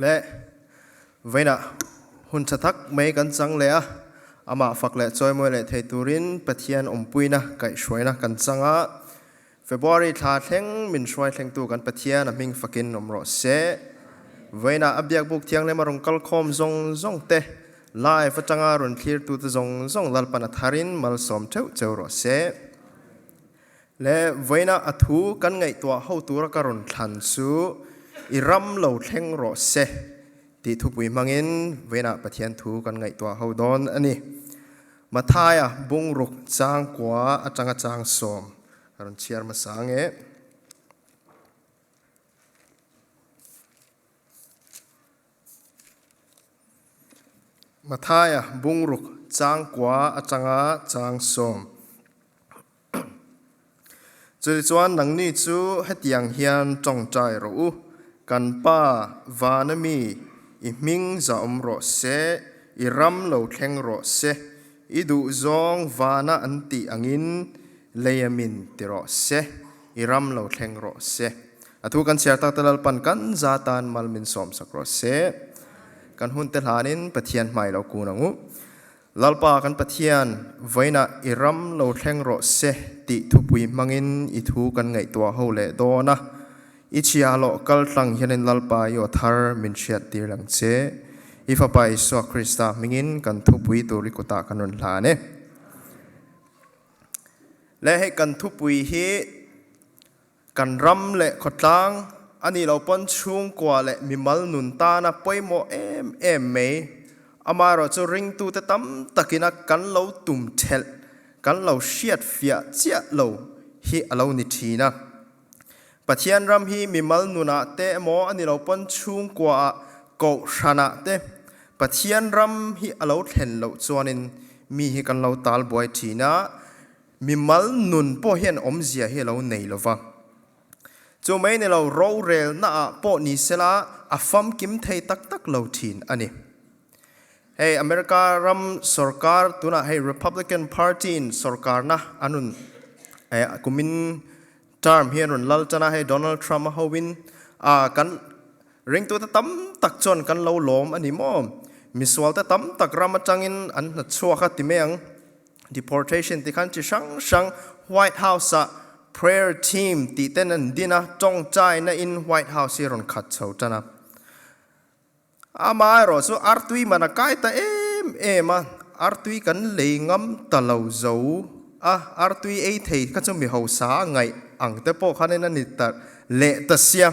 และเวน่ะหุ่นชะทักไม่กันจังเลยอะอามาฝักเละจอยมวยเละเทตูรินปะเทียนอมปุยนะไก่ช่วยนะกันจังอะFebruary ทาเทงมินช่วยเทงตูกันปะเทียนมิงฝักินอมรอเสเวน่ะอับยักบุกเทียงเลยมารงกัลคอมซงเตไล่ฟัจังอารุนคลีร์ตูตซงลัลปนัทารินมัลสมเจ้ารอเสและเวน่ะอัทูกันไงตัวเฮาตัวรักรุนทันสูอิรัมเหลาเทงรอเสที่ทุบวิมังอินเวน่ะปะเทียนทูกันไงตัวเฮาดอนอันนี้มาทายบุงรุกจางกว่าจางสมรันเชียร์มาสังมาทายบุงรุกจางกว่าจางสมจุดส่วนหนังนี้จูให้เตียงเฮียนจงใจรู้กันป้าวานมีอิมิงจะอมรอเสอิรัมเหลาเทงรอเสอิดูจงวานาอันติอังินเลยมินติรอเสอิรัมเหลาเทงรอเสทุกันเสียตักตลปันกันจาตานมัลมินสอมสักรอเสกันหุ่นเตลานินปะเทียนไม่เรากูนังุลลปากันปะเทียนไว้นะอิรัมเหลาเทงรอเสติทุปุยมังอินอิทูกันไงตัวเฮาเลโดนะอิชิอาโลกัลตังเฮนินลลปาโยธาร์มินเชียตีหลังเสอิฟาไปสวคริสตามิงินกันทุบวิตุริกุตากันนนลาเนและให้กันทุบวิฮีกันรำเละขดตังอันนี้เราปนช่วงกว่าเละมิมัลนุนตานะไปโมเอ็มเมอามาเราจะริงตูแต่ตั้มตะกินักกันเราตุ่มเทลกันเราเชียดเฟียเจียเราฮีเรานิทีนะปะเทียนรำฮีมิมัลนุนะเตโมอันนี้เราปนช่วงกว่าเกาชนะเตปะเทียนรำฮีเราเห็นเราส่วนนึงมีให้กันเราตาลบวยทีนะมิมัลนุนพอเห็นอมเสียให้เราเหนื่อยแล้ววะจู่ไม่เนี่ยเราโรเรลน่ะพอนิสละอาฟัมกิมเทตักเราทีนอันนี้เฮ้อเมริการำสุรการตัวน่ะเฮ้ Republican Party สุรการนะอันนั้นกุมินทาร์มเฮียรุนลัลจะน่ะเฮ้โดนัลด์ทรัมป์เขาวินกันเร่งตัวตั้มตักจนกันเราล้มอันนี้มั้งมิสวอลตั้มตักรามาจังอินอันนัดชัวขัดที่เมียง deportation ที่ขันที่ช่าง White House prayer team ที่เต้นดีนะจงใจนะin White Houseที่รอนขัดเสาจ้านะอามาไอ้รอสูอาร์ตุยมันกายแต่มาอาร์ตุยกันเลยงำตะเลาเจ้าอาร์ตุยเทก็จะมีหัวสาไงอังแต่พอขันนั้นนิดแต่เละแต่เสีย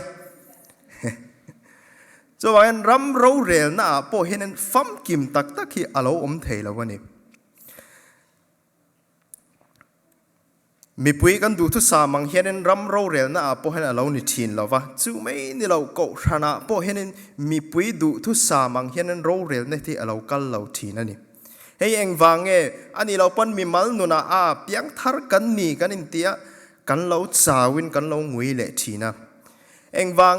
จะว่าอันรำเราเรียนนะพอเห็นนั้นฟัมกิมตักที่อาเราอมเทแล้ววันนี้มีปุยกันดูทุสามังเห็นรำเราเรียนนะพอเห็นเราหนิทินแล้ววะจู่ไม่นี่เราเกาชนะพอเห็นมีปุยดูทุสามังเห็นเราเรียนในที่เรากัลเราทีนั่นนี่เฮ้ยเองวางอันนี้เราปั้นมีมัลนุนะเพียงทาร์กันนี่กันอินเดียกันเราสาวินกันเรางวยเละทีนะเองวาง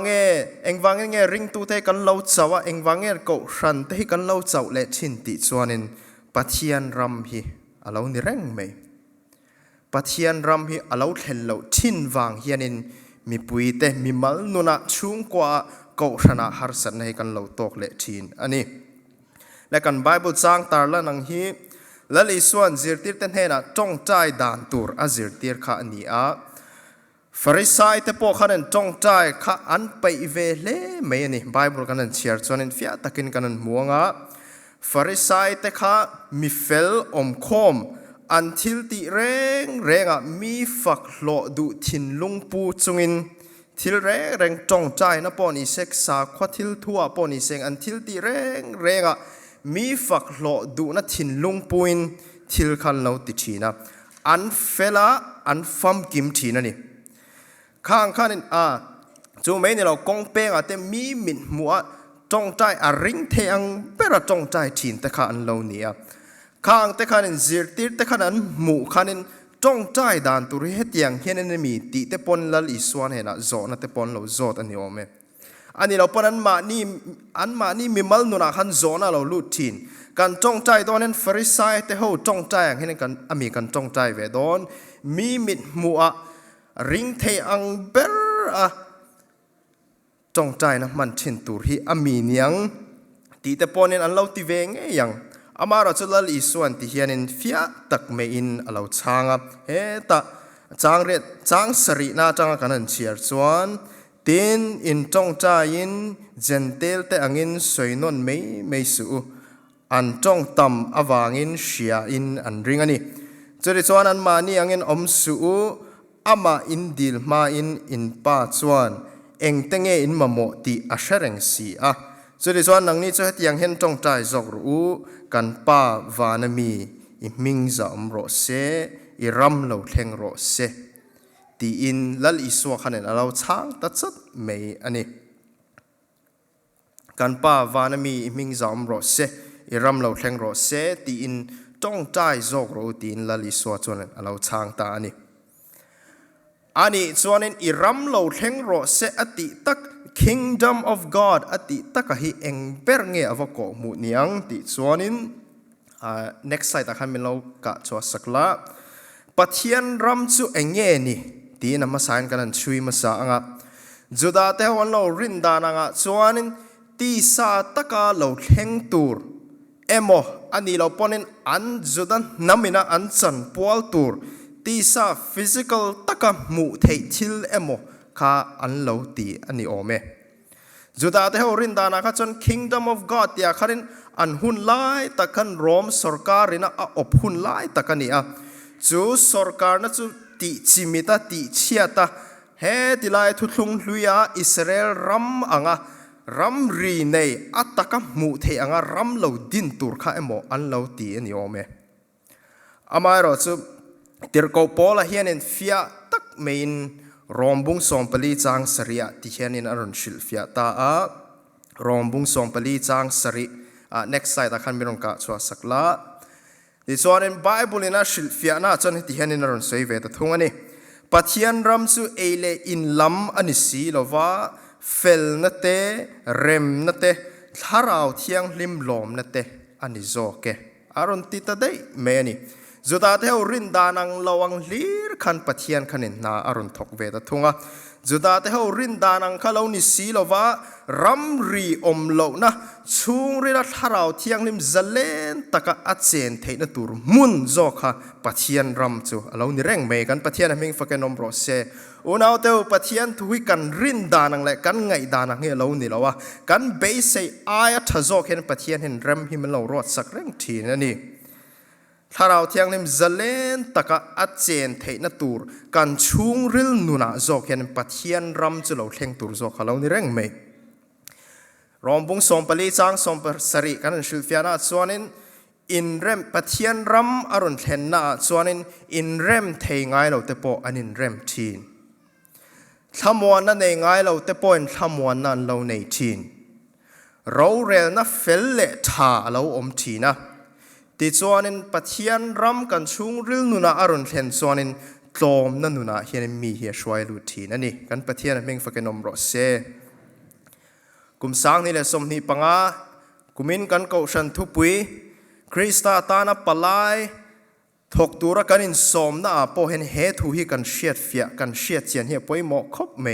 ริงตูเตกันเราเจ้าเองวางเกาชันเตกันเราเจ้าเละทินติส่วนนึงปะเทียนรำฮีเรานี่แรงไหมปะเทียนรำฮีเราเห็นเราทินวางเฮียนินมีปุยเตมีมัลนุนะช่วงกว่าเกาชนะฮาร์สันให้กันเราตกเละทินอันนี้และกันไบเบิลจางตาร์ละนังฮีและลิส่วนจิรติร์เต้นเฮนะจงใจด่านตูร์จิรติร์ข้าอันนี้ฟาริสัยแต่พวกเขาเนี่ยจงใจข้าอันไปเวเล่ไม่นี่ไบเบิลกันนั่นเชียร์ส่วนนั้นฟิอาตะกินกันนั่นมัวงะฟาริสัยแต่ข้ามีเฟลอมคอมอันทิลติเร่งมีฝักหลอดูทินลุงปูจุงินทิลเร่งจงใจนะปอนิเซกสาควทิลทัวปอนิเซงอันทิลติเร่งมีฝักหลอดูนะทินลุงปูอินทิลคันเราติชีนะอันเฟลาอันฟัมกิมทีนั่นนี่ข้างนี่จู่ไม่เนี่ยเรากงเป้งแต่มีมินมัวจงใจริงเทียงเปรจงใจทินแต่ข้าอันเราเนี่ยข้างแต่ข้านินจิรติแต่ข้านั้นหมู่ข้านินจงใจด่านตุริเหตียงเห็นนี่มีติแต่ปนลลิสวนเห็นโจนะแต่ปนเราโจอันนี้ว่าไหมอันนี้เราปนอันมานี่มีมัลนุนะขันโจนะเราลุดทินการจงใจตอนนั้นฟาริสัยแต่เขาจงใจเห็นกันมีกันจงใจเวดอนมีมิดมัวริงเทียงเบร จงใจนะมันชินตูรีอามีเนียงตีแต่ปอนินอันเราติเวงยังอามาเราจะลลีส่วนที่เฮียนินฟิอาตักเมอินเราช่างเฮตาจางเรียจางสรีนาจางกันนันเชียร์ส่วนตินอินจงใจอินเจนเตลแต่อังอินสวยนนไม่สู้อันจงตำอวางอินเชียอินอันริงอันนี้จุดส่วนอันมานี่อังอินอมสู้อามาอินดิลมาอินป้าส่วนเองเตงอินมาโมตีอาเชรงสีจุดส่วนนังนี้จะให้ยังเห็นจงใจจกรู้กันป้าวานามีอิมิงจะอมรสเซอิรัมเราเทงรสเซตีอินลัลอิสวาขันเนเราช้างตัดสัดไม่อันนี้กันป้าวานามีอิมิงจะอมรสเซอิรัมเราเทงรสเซตีอินจงใจจกรู้ตีอินลัลอิสวาจวนเราช้างตาอันนี้ส่วนนั้นอิรัมเราเทงรสเซอติตักKingdom of God อติตักหิเองเปรเงอวกมุนียงติส่วนนั้นnext slide ขันเป็นเรากะชัวสักละปะเทียนรำจูเองเงนี่ตีนมาสานกันช่วยมาสางะจุดาเทวันเรารินดานางะส่วนนั้นตีสาตักเราเทงตูร์เอโมอันนี้เราปนินอันจุดันน้ำมินะอันสันปวลตูร์ตีสา physical ตักมุเททิลเอโมข้าอันเราตีอันนี้โอเมจุดาเทวรินดานาข้าจน Kingdom of God ที่อาคารินอันหุ่นไล่ตะกันโรมสุรการินะอบหุ่นไล่ตะกันนี่จูสุรการนั้นจูติจิมิตาติเชียตาเฮติไลทุลุงลุยาอิสราเอลรัมอ่างรัมรีเนยอัตตะกัมมุเทอ่างรัมเราดินตูร์ข้าเอโมอันเราตีอันนี้โอเมอามาเราจูติร์กอปอลาเฮียนินฟิอาตักเมนรอมบุงสองปลีจางสริยที่เห็นในอรุณศิลฟิตารอมบุงสองปลีจางสริnext slide ขันมีรงกะชัวสักละดิส่วนในไบเบิลน่ะศิลฟิตน่ะจนที่เห็นในอรุณสวยเวททุ่งอันนี้ปัจจัยรำสุเอเลอินลัมอันนี้สิลว่าเฟลนัตเตเรมนัตเตทาราวเทียงลิมลมนัตเตอันนี้โจเกอรุณติตาได้เมนี่จุดาเทวรินดานังลวังลีร์ขันปัทยันขันินนาอรุณทกเวททุ่งจุดาเทวรินดานังข้าเรานิสีลว่ารัมรีอมโลนะชุงริลัทาราวเทียงลิมเจเลนตะกะอัจเจนเทนตูร์มุนโจค่ะปัทยันรัมจูเรานี่แรงเมกันปัทยันมิงฟักเกนอมโรเซอุณาเทวปัทยันทุยกันรินดานังและกันไงดานังเฮเรานี่ละวะกันเบสเซอายะทะโจเห็นปัทยันเห็นเรมหิมเรารอดสักเร่งทีนั่นนี่ถ้าเราเที่ยงนิมเจเลนตะกะอัจเจนเทนตูร์กันชุงริลนุนะโจเห็นปัทยันรัมจุเราเทงตูร์โจเขาเรานี่เร่งไม่รอมบุงสมปลีจางสมปสริกันชิลฟิอานาส่วนนี้อินเรมปัทยันรัมอรุณเทนนาส่วนนี้อินเรมเทงไงเราเตปอันอินเรมทีนทำวันนั้นเองไงเราเตปอินทำวันนั้นเราในทีนเราเรียนนะเฟลเลทาเราอมทีนะติดส่วนนั้นปัทยันรัมกันชุงริลนุนะอรุณเทนส่วนนั้นโตมนั่นนุนะเฮียนมีเฮียช่วยลูทีนั่นนี่กันปัทยันมิงฟักนมรสเซกุมสังนี่แหละสมนิปังอากุมินกันเกาชันทุปุยคริสตาตานาปลายถกตัวกันอินสมนะพอเห็นเหตุที่กันเชียดเฟียกันเชียดเจียนเฮียป่วยหมอกคบเม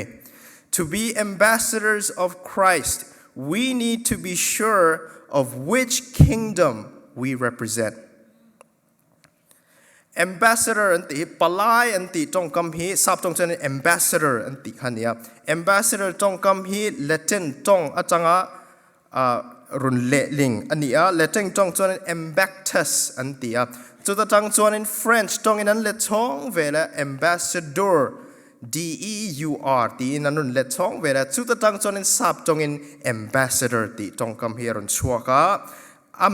To be ambassadors of Christ we need to be sure of which kingdom we represent ambassador อันติปลายอันติจงคำฮีสับจงเช่น ambassador อันติขันเนี่ย ambassador จงคำฮีเลตินจงอาจังรุนเลลิงอันนี้เลตินจงส่วน ambactus อันติจุดจังส่วน French จงนั้นเลทงเวลา ambassador DEUR ตีนั้นรุนเลทงเวลาจุดจังส่วนสับจง ambassador ตีจงคำฮีรุนชัวก้า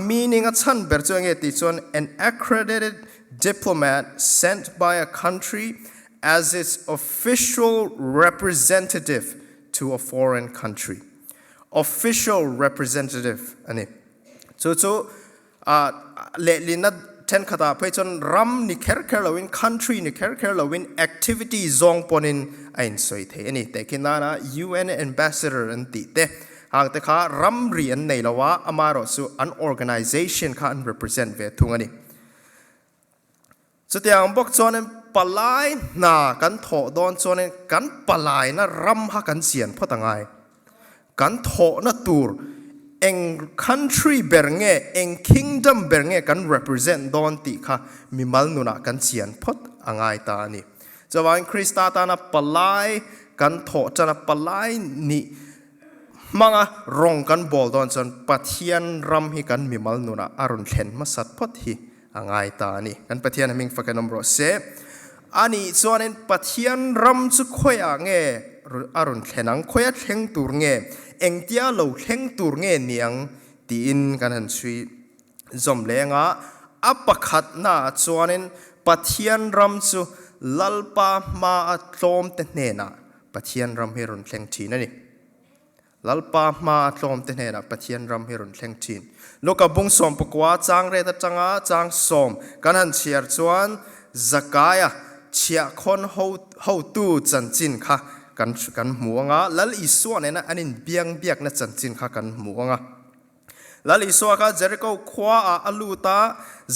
meaning a chan berchuang ti chon an accredited diplomat sent by a country as its official representative to a foreign country official representative ani so le lina ten khata phai chon ram ni kher lawin country ni kher lawin activity zong ponin ain soi the ani te kinana UN ambassador an ti teหากแต่ข้ารำเรียนในละว่าอามารสุอัน organization ข้าอัน represent เวทุงอันนี้สุดอย่างบอกจวนนั้นปลายนากันโถดอนจวนนั้นกันปลายนะรำฮักกันเสียนเพราะต่างไง กันโถนะตูร์เอง country เบรเงเอง kingdom เบรเงกัน represent ดอนติค่ะมีมัลนุนะกันเชียนพดอ่างไอตานี่จะว่าคริสตาตานะปลายกันโถจะนะปลายนี่มังอะรองกันบอลดอนจนปะเทียนรำให้กันมีมัลนุนะอารุณเห็นมาสัตพดฮีอ่างไอตานี่กันปะเทียนมิงฟักกันนมรสเซอันนี้ส่วนนี้ปะเทียนรำสุขอยางเงอารุณเห็นังขอยเข่งตูร์เงเอ็งเดียเราเข่งตูร์เงเนียงตีนกันหันชีจอมเลงอัปขัดน่าส่วนนี้ปะเทียนรำสุลัลปามาอัตโลมเตเนนะปะเทียนรำให้รุนเข่งทีนั่นนี่ลัลปามาอัตโลมเตเนนะปะเทียนรำให้รุนเข่งทีลูกกับบุงสมปกว่าจางเรตจังจางสมกันหันเชียร์ส่วนจักายเชียคนเขาตู้จันจินค่ะกันหมัวงะแล้วอีส่วนเนี่ยนะอันนี้เบียงนะจันจินค่ะกันหมัวงะแล้วอีส่วนค่ะเจริญก็คว้าอลูตา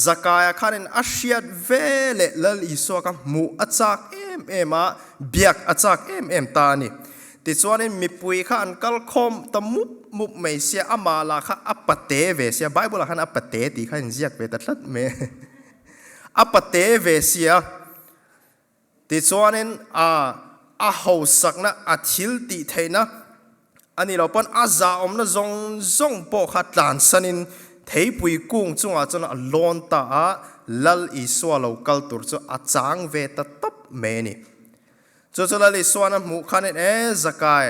จักายค่ะเนี่ยอาเชียดเวเลแล้วอีส่วนค่ะหมูอาจากเอ็มเบียกอาจากตานี่ติดส่วนนี้มีปุยค่ะอันกัลคอมตมุบไม่เสียอามาลาค่ะอัปเตเวเสียไบเบิลค่ะอัปเตตีค่ะเรียกเวตัดลัดเมอัปเตเวเสียติดส่วนนี้หาสักนะอาทิลติเทนะอันนี้เราเป็นอาจารย์นะจงปกขัดหลานสนินเทปุยกุ้งจงอาจจะลอนตาลัลอิสวาเราคัลตุร์จอาจางเวตตับเมนี่จะลัลอิสวานะมุขันจักาย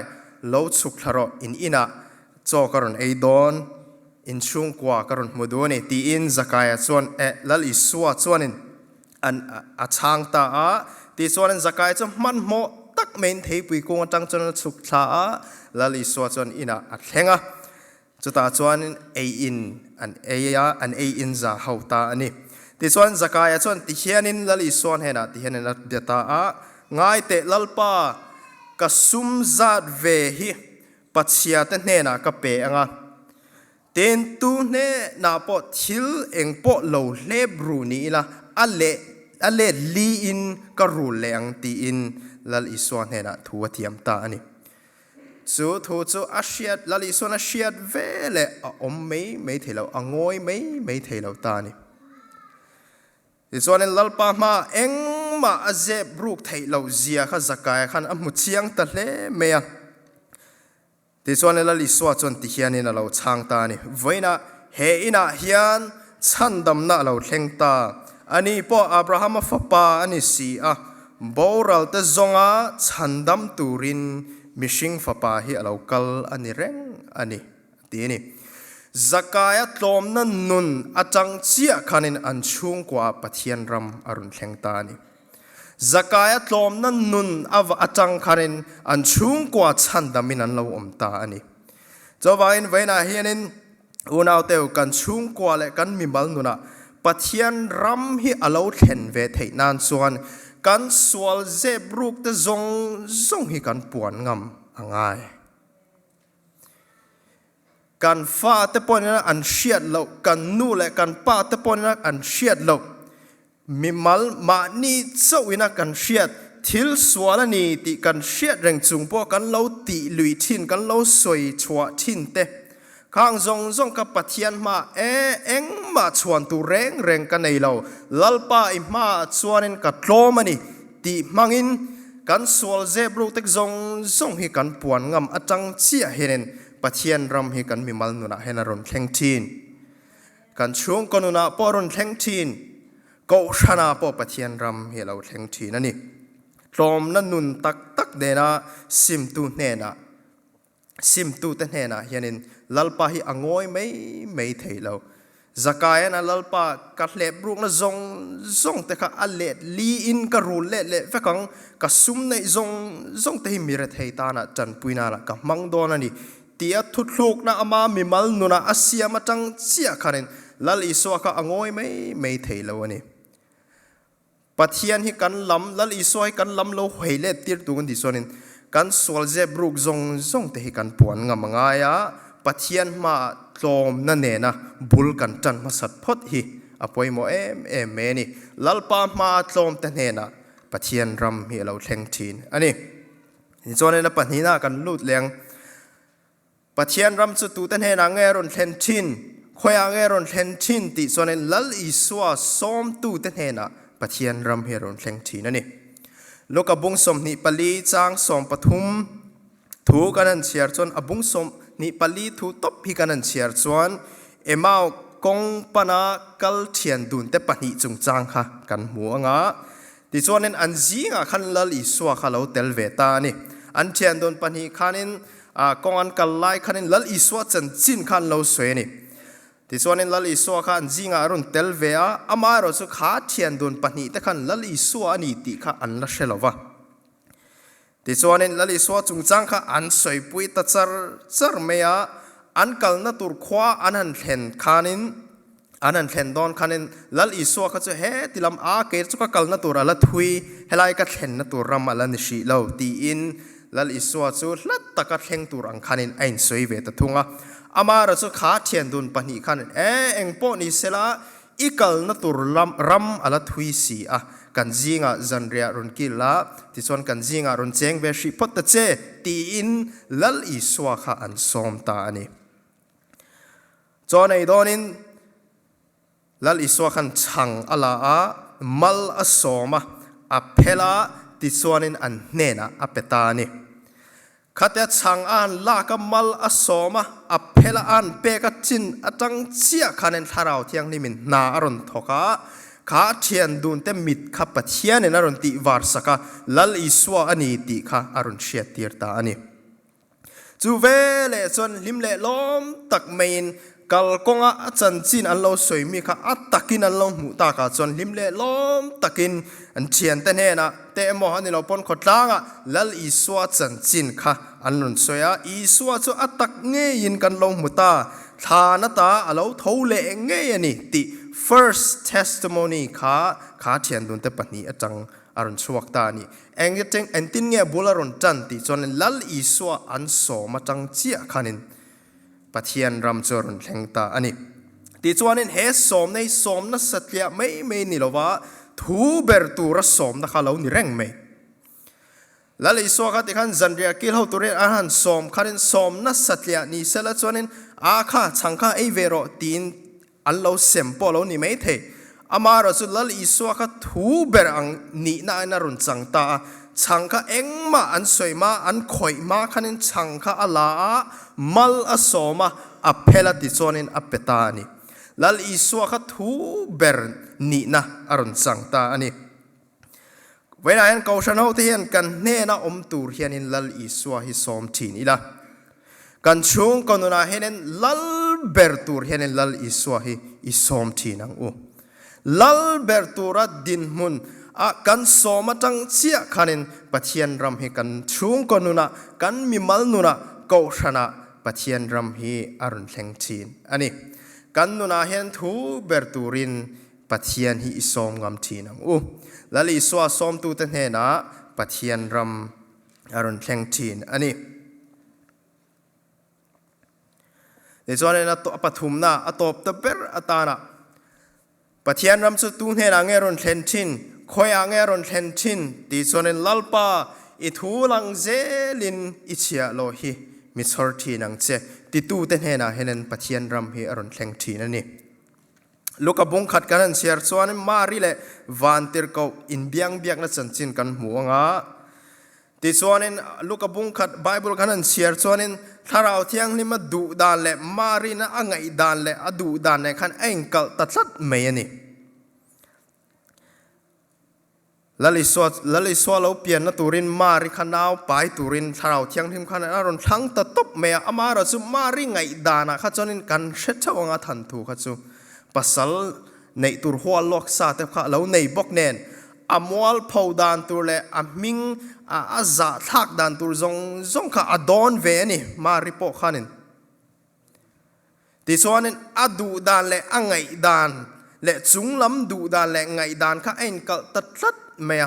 เราสุขลรอินะจอกรอนไอดอนอินชุงกว่ากรอนมุดวนี่ตีอินจักายส่วนลัลอิสวาส่วนนินอันอาจางตาตีส่วนนินจักายจะมันโมตักเมนเทปุยกงจังจนสุขลาลลิสวาจนอินะอัดเฮงะจุดตาจวนเออินอันเออินจะเฮาตาอันนี้ที่ส่วนจักรยานส่วนที่เฮียนินลลิสวนเฮนะที่เฮียนินเดตาง่ายเตลลปากสุมจัดเวหิปัจเจียตเนนะกับเปงะเต็นตูเนนาปอทิลเองปอโลเลบรูนี่ละอัลเลลีอินกรูเลงตีอินลลิสวนเฮนะทัวเทียมตาอันนี้สูทูจูอาเชียดลลิสวนอาเชียดเวเลอมไม่เทเรางอยไม่เทเราตานี่ที่ส่วนนี้ลัลปามาเอ็งมาอาเจ็บรูกเทเราเจียข้าจักรยานมุดเชียงตะเลเมียที่ส่วนนี้ลลิสวนจนที่เฮียนี่เราช่างตานี่ไว้นะเฮียนะเฮียนชันดำน่ะเราเข่งตาอันนี้พออับราฮัมฟ้าป่าอันนี้สีบอรัลเตจงชันดำตูรินมิชิงฟ้าป่าฮีเราคัลอันนี้เร่งอันนี้ตีนี่จักรยานลมนั้นนุนอาจังเจียขันินอันชุงกว่าปะเทียนรำอารุณเข่งตานี่จักรยานลมนั้นนุนอาจังขันินอันชุงกว่าชันดำมินันเราตาอันนี้เจ้าวันเวน่าเฮียนินอุณาเตวกันชุงกว่าและกันมิบัลนุนะปะเทียนรำฮีอาเราเห็นเวทนานส่วนกันสวลเจ็บรูกแต่จงให้กันปวนงำง่ายกันฟ้าแต่ปนนั้นอันเชียดเรากันนู่และกันป้าแต่ปนนั้นอันเชียดเรามีมัลมานี่เจ้าวินากันเชียดทิลสวลนี่ติกันเชียดแรงจุงพวกกันเราติลุยทินกันเราสวยชัวทินเตข้างจงกับปะเทียนมาเอ็งมาชวนตัวแรงกันในเราลัลปาอิมาชวนกันโลมันนี่ตีมังอินกันสวลเจ็บรูกเต็กจงให้กันปวนงำอาจังเสียเห็นปะเทียนรำให้กันมีมัลนุนะเห็นอรุณเข่งทีนกันช่วงกันนุนะปอรุณเข่งทีนก็ชนะปอปะเทียนรำให้เราเข่งทีนั่นนี่ลมนั้นนุนตักเดนะซิมตูเนนะซิมตูเตเนนะเห็นลัลปาฮีอ่างอยไม่เทเราจักรยานลัลปากัดเล็บรูกนะจงแต่ข้าอัลเลลีอินกรูเล่เฟกังกัสุมในจงแต่หิมิระเทตานะจันปุยนาละกับมังโดนันนี่เตียทุดลูกนะอามามิมัลนุนะอาเซียมาจังเสียขันลัลอิสวาข้าอ่างอยไม่เทเราวันนี้ปะเทียนให้กันล้ำลัลอิสวาให้กันล้ำเราเฮเลตีร์ตัวกันดิส่วนนี้กันสวลเจ็บรูกจงแต่ให้กันปวนงามง่ายปะเทียนมาลมนั่นเองนะบุลกันจันมาสัตพดฮีอภัยโมเมนี่ลัลปามาลมแต่เนนะปะเทียนรำฮีเราเข่งทีนอันนี้ส่วนนี้นะปะนี้นะกันลูดเลี้ยง ปะเทียนรำจุตูเต้นเฮนังเอรอนเทนชินคอยเอรอนเทนชินติส่วนนั้นลัลอิสวาซ้อมตูเต้นเฮนะปะเทียนรำเฮรอนเทงทีนั่นนี่ลูกบุงสมนิปลีจางสมปฐุมถูกันนั่นเชียร์จนอบุงสมนิปลีถูตบพิกันนั่นเชียร์จวนเอมาวกงปนากัลเทียนดุนเตปนิจุงจางค่ะกันหัวงะติส่วนนั้นอันจีงะขันลัลอิสวาข้าเราเตลเวตานี่อันเทียนดุนปนิขันินกองอันกัลไลขันินลัลอิสวาจันจินขันเราสวยนี่ที่ส่วนนั้นลัลอิสวาขันจีงะรุนเตลเวะอามาเราสุขาเทียนดุนปนิแต่ขันลัลอิสวานี่ติข้าอันละเชลวะที่ส่วนนั้นลัลอิสวาจุงจางข้าอันสวยปุยตัดจาร์เมียอันกัลนัตุรขวาอันหันเห็นขันินอันนั้นเห็นดอนขันินลัลอิสวาข้าจะเฮติลำอาเกตุกกัลนัตุระละทุยเฮลัยกัเห็นนัตุรำมาลันชิเลวตีอินลัลอิสวาจูลัดตะกัดเฮงตุรังขันินไอ้สวยเวตทุงะอามาเราจะขาเทียนดุนปนิขันินเอ็งปนิเสละอีกัลนัตุรำอละทุยสีกันจีงะจันเรียรุนกิละที่ส่วนกันจีงะรุนเจงเวชิพตเจตีอินลัลอิสวาข้าอันสมตานี่จอนไอดอนินลัลอิสวาขันชังอลามัลอสอมะอเพลาติส่วนนั้นอันเนนะอเปตานี่ขัดชังอันลากมัลอสอมะอเพลาอันเปกัจินอจังเชียขันทาราวเทียงนิมินนาอรุณทกะขาเทียนดุนเตมิดขับปะเทียนนอรุณติวาร์สกะลัลอิสวาอันนี้ติข้าอรุณเชียตีร์ตาอันนี้จูเวเลจนลิมเลล้อมตักเมนกัลกงอาจันจินอันเราสวยมีค่ะอัตตะกินอันเราหมุตากาจนลิมเล่ล้อมตะกินอันเชียนเตนเฮนะเตะมอฮันนี่เราปนขดลางลัลอิสวาจันจินค่ะอันนุนสวยอิสวาจูอัตตักเงยินกันเราหมุตาทานตาเราทูเลเงยนี่ติ first testimony ค่ะเชียนดุนเตปนี่จังอรุณสวกตานี่เองจะเองตินเงบุลารุนจันติจนลัลอิสวาอันโสมาจังเจียขันินปะเทียนรำจรนแหงตาอันนี้ติจวนนี้เฮสอมในสอมนัสเตียไม่นี่หรอวะทูเบอร์ตูรัสอมนักข่าวนี่แรงไหมแล้วลิสวากันที่ขันจันเรียกิลเขาตัวเรนอาหารสอมขันสอมนัสเตียนี่เสละจวนนี้อาข้าชังข้าไอเวโรตีนอันเราเซมโปเรานี่ไม่เทอามาเราสุดแล้วลิสวากันทูเบอร์อังนี่น่าอนรุนจังตาชังข้าเอ็งมาอันสวยมาอันข่อยมาขันชังข้าอลามัลอสอมาอเพลติโซนินอเปตานีลัลอิสวาข้าทูเบอร์นี่นะอรุณจังตาอันนี้เวลาเห็นเขาชนะที่เห็นกันเน่นะตูร์เห็นลัลอิสวาฮิสอมทีนี่ละกันช่วงกันน่าเห็นลัลเบอร์ตูร์เห็นลัลอิสวาฮิสอมทีนังลัลเบอร์ตูรัดดินมุนกันสอมาจังเชียขันินปะเทียนรำให้กันช่วงกันนุนะกันมีมัลนุนะเขาชนะปะเทียนรำให้อรุณแหงจีนอันนี้กันนุนะเห็นทูเบอร์ตูรินปะเทียนฮิสอมงามทีนังแล้วลิสวาสอมตูเตนเฮนะปะเทียนรำอรุณแหงจีนอันนี้ในส่วนนี้นะตัวปฐุมนะอัตบตะเบอร์อัตานะปะเทียนรำสุดตูเฮนะเงรุนเทนชินคอยอ่างเอรอนเทนชินติส่วนนั้นลัลปาอิทูลังเจลินอิเชียโลฮีมิสอร์ทีนังเจติตูเตนเฮนะเฮนันปะเทียนรำเฮอรอนแหงทีนั่นนี่ลูกบุงขัดกันนั่นเชียร์ส่วนนั้นมาริเลวันเตอร์เขาอินเบียงนั่นจันจินกันหัวงะติส่วนนั้นลูกบุงขัดไบเบิลกันนั่นเชียร์ส่วนนั้นถ้าเราเที่ยงนี่มาดูดานเล่มารินะอ่างไอดานเล่อดูดานในขันเองกัลตัดสัดไม่นี่ลัลลิสวาเราเปลี่ยนนัตุรินมาริขนาวไปตุรินถ้าเราเที่ยงทิมขันอารมณ์ทั้งตะตบเมียอามาเราสุมาริไงดานะข้าจนินกันเช็ดเจ้าองาทันทูข้าจูปัสสลในตุรหัวลอกซาเตข้าเราในบกเนนอามวลพาวดานตุเลอามิงอาซาทักดานตุรซงข้าอดอนเวนี่มาริโปขันินติสวานินอดูดานเลอังไงดานและจุงลำดูดานและไงดานข้าเอ็นกัลตัดลัดเมีย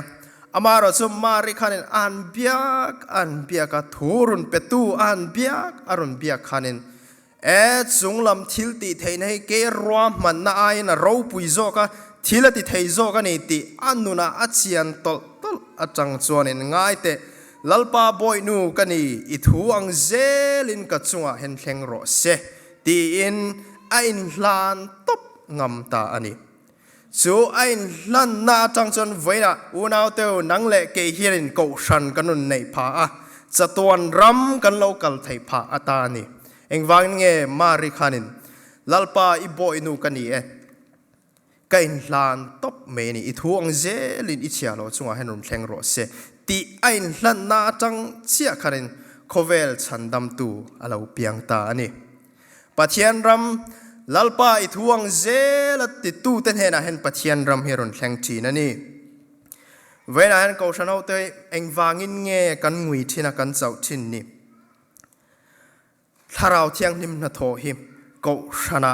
อามาเราจะมาริขันินอันเบียกทูรุนเปตูอันเบียกอรุนเบียกขันินจุงลำทิลติเทนให้เกรัวมันน่าไอ้น่ะเราปุยโจกะทิลติเทโจกันนี่ติอันนุน่ะอาเชียนตลอาจังจวนินง่ายเต lalpa boy nu kani I thu ang zelin ka chunga hen thleng ro se ti in a in hlan top ngam ta ani chu a in hlan na tang chon voina unau teu nang le ke hirin ko shan kanun nei pha a chatuan ram kan local thei pha ata ni engwang nge mari khanin lalpa I boy nu kani e kain hlan top me ni I thu ang zelin I chia lo chunga hen rum thleng ro se ti ain hlan na tang chia kharin khovel chandam tu alo piang ta ani pathian ram lalpa I thuang zela ti tu ten hena hen pathian ram heron thleng thin ani vena hen ko shanau te engwangin nge kan ngui thina kan chau thin ni tharau thiang nim na tho hi ko shana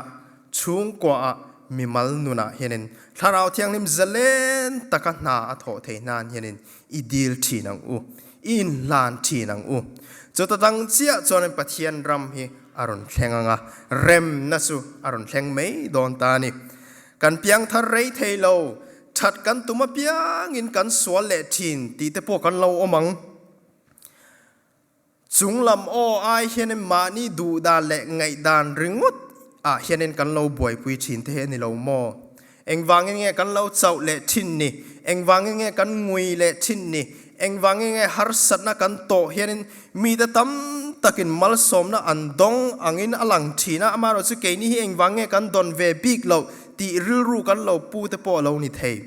chung kwa mimal nuna henin tharau thiang nim zalen taka na a tho thei nan henin idil thinang u in lan thinang u chotatang chia chon pathian ram hi aron thlenganga rem nasu aron thleng mei don ta ni kan piang thar rei theilo that kan tuma piang in kan swal le thin ti te po kan lo omang chunglam o ai hianin ma ni du da le ngai dan ringut a hianin kan lo boy pui thin te ni lo mo engwangin nge kan lo chau le thin ni engwangin nge kan ngui le thin ni engwangin nge har satna kan to hianin mi da tam takin mal som na andong angin alang thina amaro chu ke ni hi engwang nge kan don ve big lo ti ril ru kan lo pu te po lo ni thei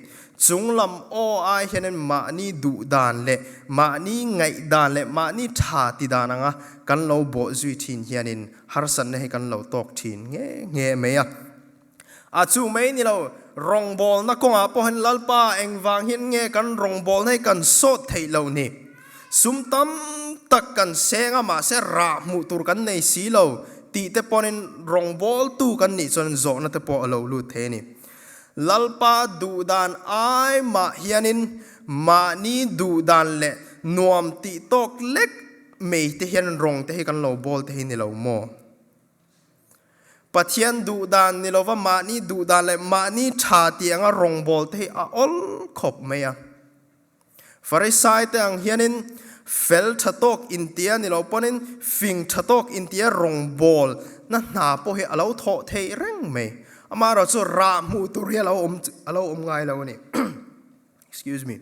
chunglam o ai hianin ma ni du dan le ma ni ngai dan le ma ni tha ti dananga kan lo bo zui thin hianin har san ne kan lo tok thin nge me ya a chu mai ni lo rong bol na konga po han lalpa engwang hin nge kan rong bol nei kan so thei lo ni sum tam tak kan senga ma se ra mu tur kan nei si lo ti te ponin rong bol tu kan ni chon zo na te po lo lu the ni lalpa du dan ai ma hianin ma ni du dan le nuam ti tok lek mei te hian rong te hi kan lo bol te hi ni lo mo pathian du dan ni lo wa ma ni du dan le ma ni tha ti anga rong bol te hi a ol khop me ya farisai te ang hianin fel thatok intia ni lo ponin fing thatok intia rong bol na po hi alo tho thei reng me amaro chu ra mu tu ri alo ngai lo ni excuse me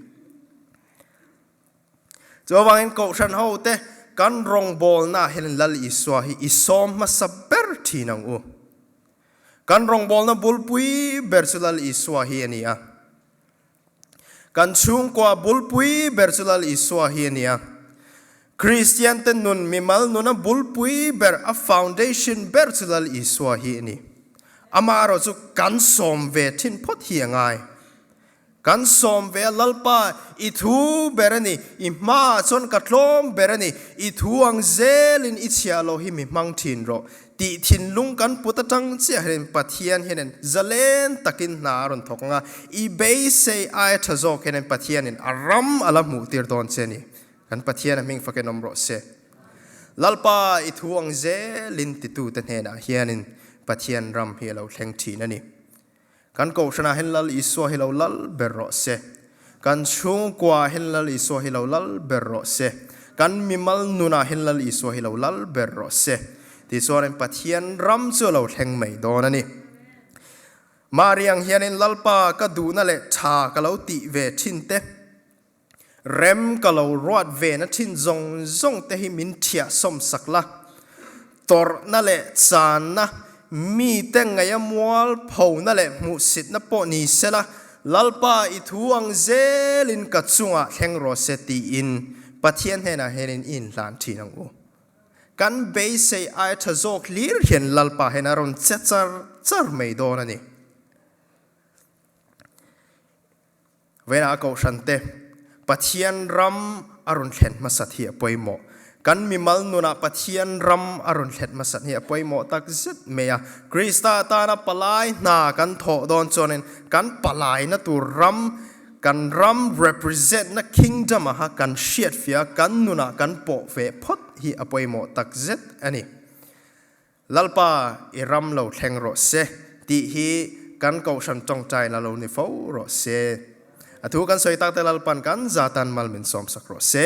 cho wangin ko shan ho te kan rong bol na hen lal iswa hi isom ma saber thinang u kan rong bol na bulpui bersulal iswa hi ania kan chung kwa bulpui bersulal iswa hi ania Christian ten nun mimal nuna bulpui ber a foundation bersulal iswa hi ni amaro chu kan som ve thin phot hi ngai kan som ve lalpa I thu berani I ma chon ka tlom berani I thu ang zelin I chia lo hi mi mang thin ro ti thin lung kan putatang che hen pathian henen zalen takin na ron thokanga I be sei ai thazo kenen pathian in aram ala mu tir don cheni kan pathian ming faken omro se lalpa I thu ang zelin ti tu ten hena hianin pathian ram hi lo thleng thin ani kan ko shana hen lal iswa hi lo lal berro se kan chung kwa hen lal iswa hi lo lal berro se kan mimal nuna hen lal iswa hi lo lal berro se ti soren pathian ram chu lo thleng mai don ani mariang hianin lalpa ka du na le tha ka lo ti ve thin te rem ka lo ruat ve na thin zong te hi min thia som sakla tor na le chan na mi te ngaya mual pho na le mu sit na po ni sela lalpa I thu ang zelin ka chunga thleng ro se ti in pathian hena henin in lan thinang u kan be sei ai thazo clear hian lalpa hena ron char mei don ani vena ko shante pathian ram arun thlen ma sathi poimo kan mimal nuna pathian ram arun thlet masat hi poimo tak zet meya krista ta na palai na kan tho don chonen kan palai na tu ram kan ram represent na kingdom ha kan shiat fia kan nuna kan po ve phot hi apoimo tak zet ani lalpa I ram lo thleng ro se ti hi kan ko shan tong chai la lo ni fo ro se athu kan soi tak te lalpan kan zatan mal min som sak ro se